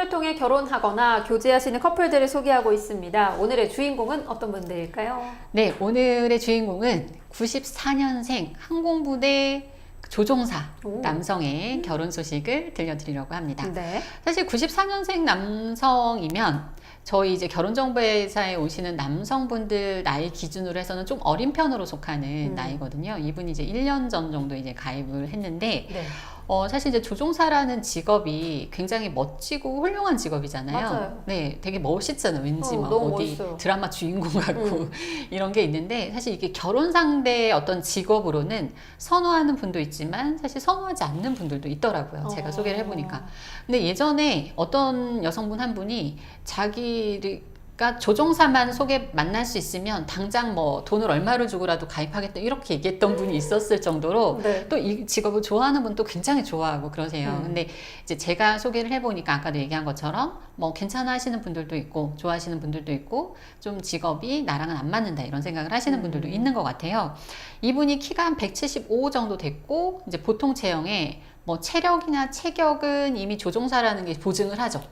방송을 통해 결혼하거나 교제하시는 커플들을 소개하고 있습니다. 오늘의 주인공은 어떤 분들일까요? 네, 오늘의 주인공은 94년생 항공부대 조종사 남성의 결혼 소식을 들려드리려고 합니다. 네. 사실 94년생 남성이면 저희 이제 결혼정보회사에 오시는 남성분들 나이 기준으로 해서는 좀 어린 편으로 속하는 나이거든요. 이분이 이제 1년 전 정도 이제 가입을 했는데, 네. 사실 이제 조종사라는 직업이 굉장히 멋지고 훌륭한 직업이잖아요. 맞아요. 네, 되게 멋있잖아요. 왠지 막 너무 어디 멋있어요. 드라마 주인공 같고 이런 게 있는데, 사실 이게 결혼 상대의 어떤 직업으로는 선호하는 분도 있지만 사실 선호하지 않는 분들도 있더라고요. 제가 소개를 해보니까. 근데 예전에 어떤 여성분 한 분이 자기가 조종사만 만날 수 있으면 당장 뭐 돈을 얼마를 주고라도 가입하겠다 이렇게 얘기했던 분이 있었을 정도로 네. 또 이 직업을 좋아하는 분도 굉장히 좋아하고 그러세요. 근데 이제 제가 소개를 해보니까 아까도 얘기한 것처럼 뭐 괜찮아 하시는 분들도 있고 좋아하시는 분들도 있고 좀 직업이 나랑은 안 맞는다 이런 생각을 하시는 분들도 있는 것 같아요. 이분이 키가 한 175 정도 됐고 이제 보통 체형에 뭐 체력이나 체격은 이미 조종사라는 게 보증을 하죠.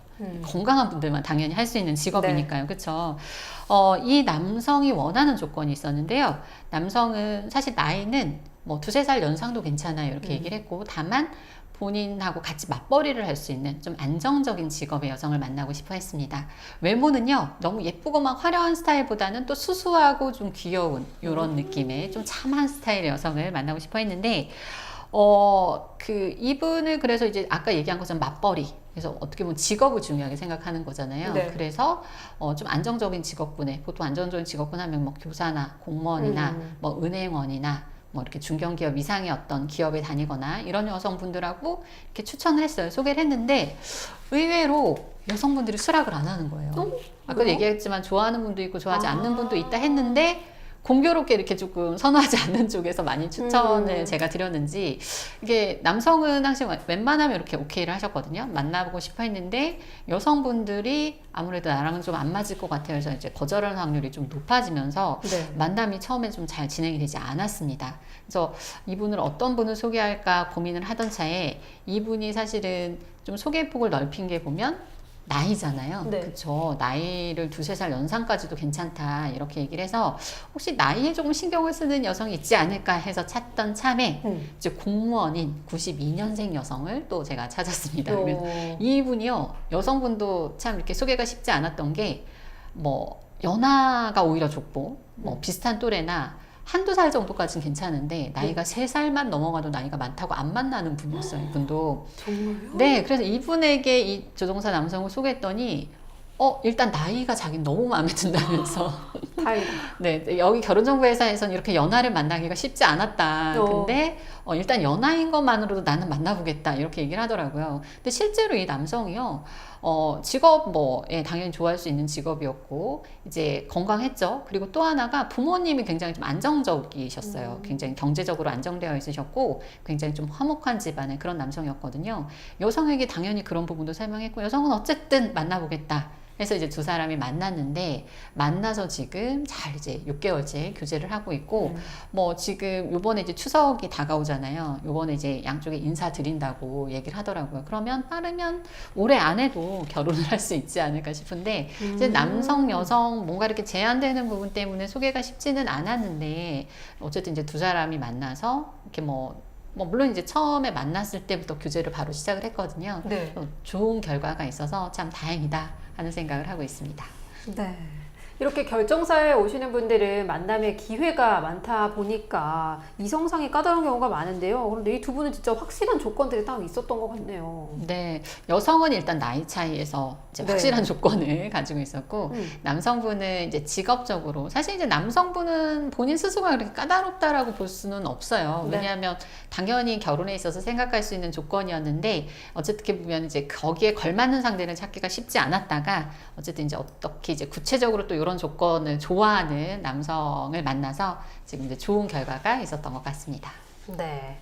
건강한 분들만 당연히 할 수 있는 직업이니까요. 그렇죠. 이 남성이 원하는 조건이 있었는데요. 남성은 사실 나이는 뭐 2~3살 연상도 괜찮아요. 이렇게 얘기를 했고 다만 본인하고 같이 맞벌이를 할 수 있는 좀 안정적인 직업의 여성을 만나고 싶어 했습니다. 외모는요, 너무 예쁘고 막 화려한 스타일보다는 또 수수하고 좀 귀여운 이런 느낌의 좀 참한 스타일의 여성을 만나고 싶어 했는데, 이분을 그래서 이제 아까 얘기한 것처럼 맞벌이. 그래서 어떻게 보면 직업을 중요하게 생각하는 거잖아요. 네. 그래서 좀 안정적인 직업군에, 보통 안정적인 직업군 하면 뭐 교사나 공무원이나 뭐 은행원이나 뭐 이렇게 중견기업 이상의 어떤 기업에 다니거나 이런 여성분들하고 이렇게 추천을 했어요. 소개를 했는데 의외로 여성분들이 수락을 안 하는 거예요. 아까도 얘기했지만 좋아하는 분도 있고 좋아하지 않는 분도 있다 했는데 공교롭게 이렇게 조금 선호하지 않는 쪽에서 많이 추천을 제가 드렸는지, 이게 남성은 항상 웬만하면 이렇게 오케이를 하셨거든요. 만나보고 싶어 했는데 여성분들이 아무래도 나랑은 좀 안 맞을 것 같아요. 그래서 이제 거절하는 확률이 좀 높아지면서 네. 만남이 처음에 좀 잘 진행이 되지 않았습니다. 그래서 이분을 어떤 분을 소개할까 고민을 하던 차에 이분이 사실은 좀 소개폭을 넓힌 게 보면 나이잖아요. 네. 그쵸. 나이를 2~3살 연상까지도 괜찮다. 이렇게 얘기를 해서 혹시 나이에 조금 신경을 쓰는 여성이 있지 않을까 해서 찾던 참에 이제 공무원인 92년생 여성을 또 제가 찾았습니다. 이분이요. 여성분도 참 이렇게 소개가 쉽지 않았던 게 뭐 연하가 오히려 좋고 뭐 비슷한 또래나 1~2살 정도까지는 괜찮은데 나이가 3살만 넘어가도 나이가 많다고 안 만나는 분이었어요. 이분도. 정말요? 네, 그래서 이분에게 이 조종사 남성을 소개했더니 일단 나이가 자기는 너무 마음에 든다면서 다행이다. 네, 여기 결혼정보회사에서는 이렇게 연하를 만나기가 쉽지 않았다. 근데 일단 연하인 것만으로도 나는 만나보겠다 이렇게 얘기를 하더라고요. 근데 실제로 이 남성이요, 직업 당연히 좋아할 수 있는 직업이었고 이제 건강했죠. 그리고 또 하나가 부모님이 굉장히 좀 안정적이셨어요. 굉장히 경제적으로 안정되어 있으셨고 굉장히 좀 화목한 집안의 그런 남성이었거든요. 여성에게 당연히 그런 부분도 설명했고 여성은 어쨌든 만나보겠다. 그래서 이제 두 사람이 만났는데 만나서 지금 잘 이제 6개월째 교제를 하고 있고 뭐 지금 요번에 이제 추석이 다가오잖아요. 요번에 이제 양쪽에 인사드린다고 얘기를 하더라고요. 그러면 빠르면 올해 안에도 결혼을 할 수 있지 않을까 싶은데 이제 남성, 여성 뭔가 이렇게 제한되는 부분 때문에 소개가 쉽지는 않았는데 어쨌든 이제 두 사람이 만나서 이렇게 물론 이제 처음에 만났을 때부터 교제를 바로 시작을 했거든요. 네. 좋은 결과가 있어서 참 다행이다 하는 생각을 하고 있습니다. 네. 이렇게 결정사에 오시는 분들은 만남의 기회가 많다 보니까 이성상이 까다로운 경우가 많은데요. 그런데 이 두 분은 진짜 확실한 조건들이 딱 있었던 것 같네요. 네, 여성은 일단 나이 차이에서 이제 확실한 조건을 가지고 있었고 남성분은 이제 직업적으로 사실 이제 남성분은 본인 스스로가 그렇게 까다롭다라고 볼 수는 없어요. 왜냐하면 당연히 결혼에 있어서 생각할 수 있는 조건이었는데 어떻게 보면 이제 거기에 걸맞는 상대를 찾기가 쉽지 않았다가 어쨌든 이제 어떻게 이제 구체적으로 또 이런 조건을 좋아하는 남성을 만나서 지금 이제 좋은 결과가 있었던 것 같습니다. 네.